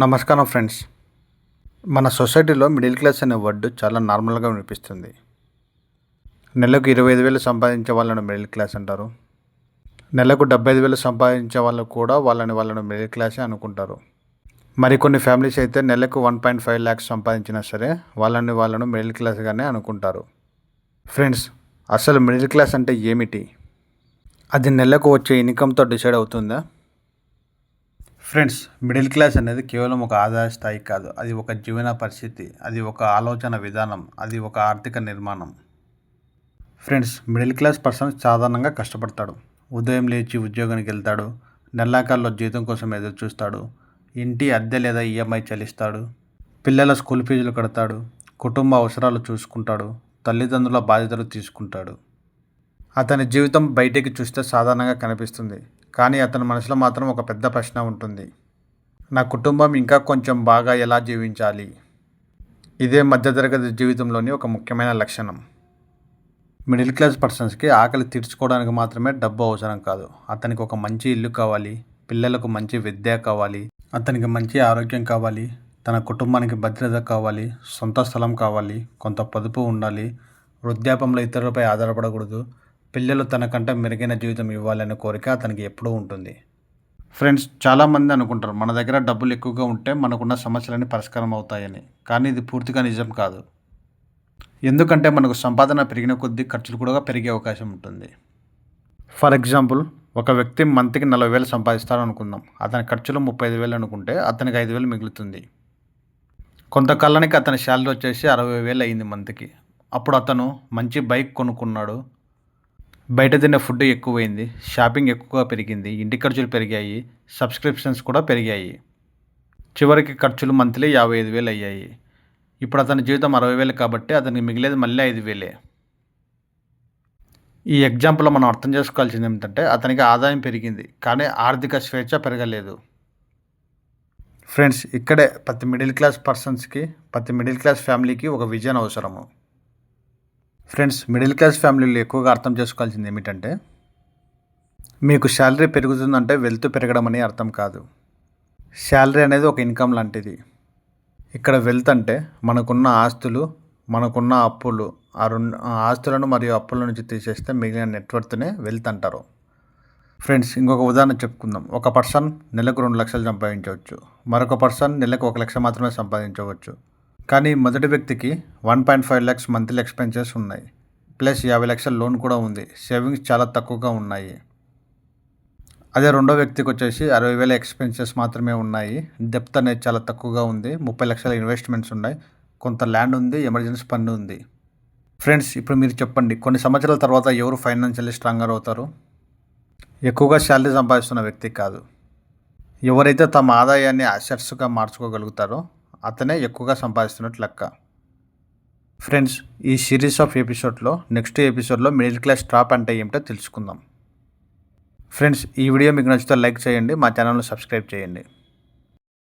నమస్కారం ఫ్రెండ్స్. మన సొసైటీలో మిడిల్ క్లాస్ అనే వర్డ్ చాలా నార్మల్గా వినిపిస్తుంది. నెలకు 25,000 సంపాదించే వాళ్ళను మిడిల్ క్లాస్ అంటారు. నెలకు 75,000 సంపాదించే వాళ్ళు కూడా వాళ్ళని మిడిల్ క్లాసే అనుకుంటారు. మరికొన్ని ఫ్యామిలీస్ అయితే నెలకు 1.5 lakhs సంపాదించినా సరే వాళ్ళను మిడిల్ క్లాస్గానే అనుకుంటారు. ఫ్రెండ్స్, అసలు మిడిల్ క్లాస్ అంటే ఏమిటి? అది నెలకు వచ్చే ఇన్కమ్తో డిసైడ్ అవుతుందా? ఫ్రెండ్స్, మిడిల్ క్లాస్ అనేది కేవలం ఒక ఆదాయ స్థాయి కాదు. అది ఒక జీవన పరిస్థితి, అది ఒక ఆలోచన విధానం, అది ఒక ఆర్థిక నిర్మాణం. ఫ్రెండ్స్, మిడిల్ క్లాస్ పర్సన్ సాధారణంగా కష్టపడతాడు. ఉదయం లేచి ఉద్యోగానికి వెళ్తాడు, నెలాఖరులో జీతం కోసం ఎదురు చూస్తాడు, ఇంటి అద్దె లేదా ఈఎంఐ చెల్లిస్తాడు, పిల్లల స్కూల్ ఫీజులు కడతాడు, కుటుంబ అవసరాలు చూసుకుంటాడు, తల్లిదండ్రుల బాధ్యతలు తీసుకుంటాడు. అతని జీవితం బయటికి చూస్తే సాధారణంగా కనిపిస్తుంది, కానీ అతని మనసులో మాత్రం ఒక పెద్ద ప్రశ్న ఉంటుంది. నా కుటుంబం ఇంకా కొంచెం బాగా ఎలా జీవించాలి? ఇదే మధ్యతరగతి జీవితంలోని ఒక ముఖ్యమైన లక్షణం. మిడిల్ క్లాస్ పర్సన్స్కి ఆకలి తీర్చుకోవడానికి మాత్రమే డబ్బు అవసరం కాదు. అతనికి ఒక మంచి ఇల్లు కావాలి, పిల్లలకు మంచి విద్య కావాలి, అతనికి మంచి ఆరోగ్యం కావాలి, తన కుటుంబానికి భద్రత కావాలి, సొంత స్థలం కావాలి, కొంత పొదుపు ఉండాలి, వృద్ధాప్యంలో ఇతరులపై ఆధారపడకూడదు, పిల్లలు తనకంటే మెరుగైన జీవితం ఇవ్వాలనే కోరిక అతనికి ఎప్పుడూ ఉంటుంది. ఫ్రెండ్స్, చాలామంది అనుకుంటారు మన దగ్గర డబ్బులు ఎక్కువగా ఉంటే మనకున్న సమస్యలన్నీ పరిష్కారం అవుతాయని. కానీ ఇది పూర్తిగా నిజం కాదు. ఎందుకంటే మనకు సంపాదన పెరిగిన కొద్దీ ఖర్చులు కూడా పెరిగే అవకాశం ఉంటుంది. ఫర్ ఎగ్జాంపుల్, ఒక వ్యక్తి మంత్కి 40,000 సంపాదిస్తాడు అనుకుందాం. అతని ఖర్చులు 35,000 అనుకుంటే అతనికి 5,000 మిగులుతుంది. కొంతకాలానికి అతని శాలరీ వచ్చేసి 60,000 అయింది మంత్కి. అప్పుడు అతను మంచి బైక్ కొనుక్కున్నాడు, బయట తినే ఫుడ్ ఎక్కువైంది, షాపింగ్ ఎక్కువగా పెరిగింది, ఇంటి ఖర్చులు పెరిగాయి, సబ్స్క్రిప్షన్స్ కూడా పెరిగాయి. చివరికి ఖర్చులు మంత్లీ 55,000 అయ్యాయి. ఇప్పుడు అతని జీవితం 60,000 కాబట్టి అతనికి మిగిలేది మళ్ళీ 5,000. ఈ ఎగ్జాంపుల్లో మనం అర్థం చేసుకోవాల్సింది ఏమిటంటే అతనికి ఆదాయం పెరిగింది, కానీ ఆర్థిక స్వేచ్ఛ పెరగలేదు. ఫ్రెండ్స్, ఇక్కడే ప్రతి మిడిల్ క్లాస్ పర్సన్స్కి, ప్రతి మిడిల్ క్లాస్ ఫ్యామిలీకి ఒక విజన్ అవసరము. ఫ్రెండ్స్, మిడిల్ క్లాస్ ఫ్యామిలీలు ఎక్కువగా అర్థం చేసుకోవాల్సింది ఏమిటంటే మీకు శాలరీ పెరుగుతుందంటే వెల్త్ పెరగడం అని అర్థం కాదు. శాలరీ అనేది ఒక ఇన్కమ్ లాంటిది. ఇక్కడ వెల్త్ అంటే మనకున్న ఆస్తులు, మనకున్న అప్పులు, ఆస్తులను మరియు అప్పుల నుంచి తీసేస్తే మిగిలిన నెట్వర్త్నే వెల్త్ అంటారు. ఫ్రెండ్స్, ఇంకొక ఉదాహరణ చెప్పుకుందాం. ఒక పర్సన్ నెలకు 2 లక్షలు సంపాదించవచ్చు, మరొక పర్సన్ నెలకు 1 లక్ష మాత్రమే సంపాదించవచ్చు. కానీ మొదటి వ్యక్తికి 1.5 lakhs మంత్లీ ఎక్స్పెన్సెస్ ఉన్నాయి, ప్లస్ 50 లక్షల లోన్ కూడా ఉంది. సేవింగ్స్ చాలా తక్కువగా ఉన్నాయి. అదే రెండో వ్యక్తికి వచ్చేసి 60,000 ఎక్స్పెన్సెస్ మాత్రమే ఉన్నాయి, డెప్త్ అనేది చాలా తక్కువగా ఉంది, 30 లక్షల ఇన్వెస్ట్మెంట్స్ ఉన్నాయి, కొంత ల్యాండ్ ఉంది, ఎమర్జెన్సీ ఫండ్ ఉంది. ఫ్రెండ్స్, ఇప్పుడు మీరు చెప్పండి, కొన్ని సంవత్సరాల తర్వాత ఎవరు ఫైనాన్షియల్లీ స్ట్రాంగర్ అవుతారు? ఎక్కువగా శాలరీ సంపాదిస్తున్న వ్యక్తి కాదు. ఎవరైతే తమ ఆదాయాన్ని అసెట్స్గా మార్చుకోగలుగుతారో అతనే ఎక్కువగా సంపాదిస్తున్నట్టు లెక్క. ఫ్రెండ్స్, ఈ సిరీస్ ఆఫ్ ఎపిసోడ్లో నెక్స్ట్ ఎపిసోడ్లో మిడిల్ క్లాస్ ట్రాప్ అంటే ఏమిటో తెలుసుకుందాం. ఫ్రెండ్స్, ఈ వీడియో మీకు నచ్చితే లైక్ చేయండి, మా ఛానల్ని సబ్స్క్రైబ్ చేయండి.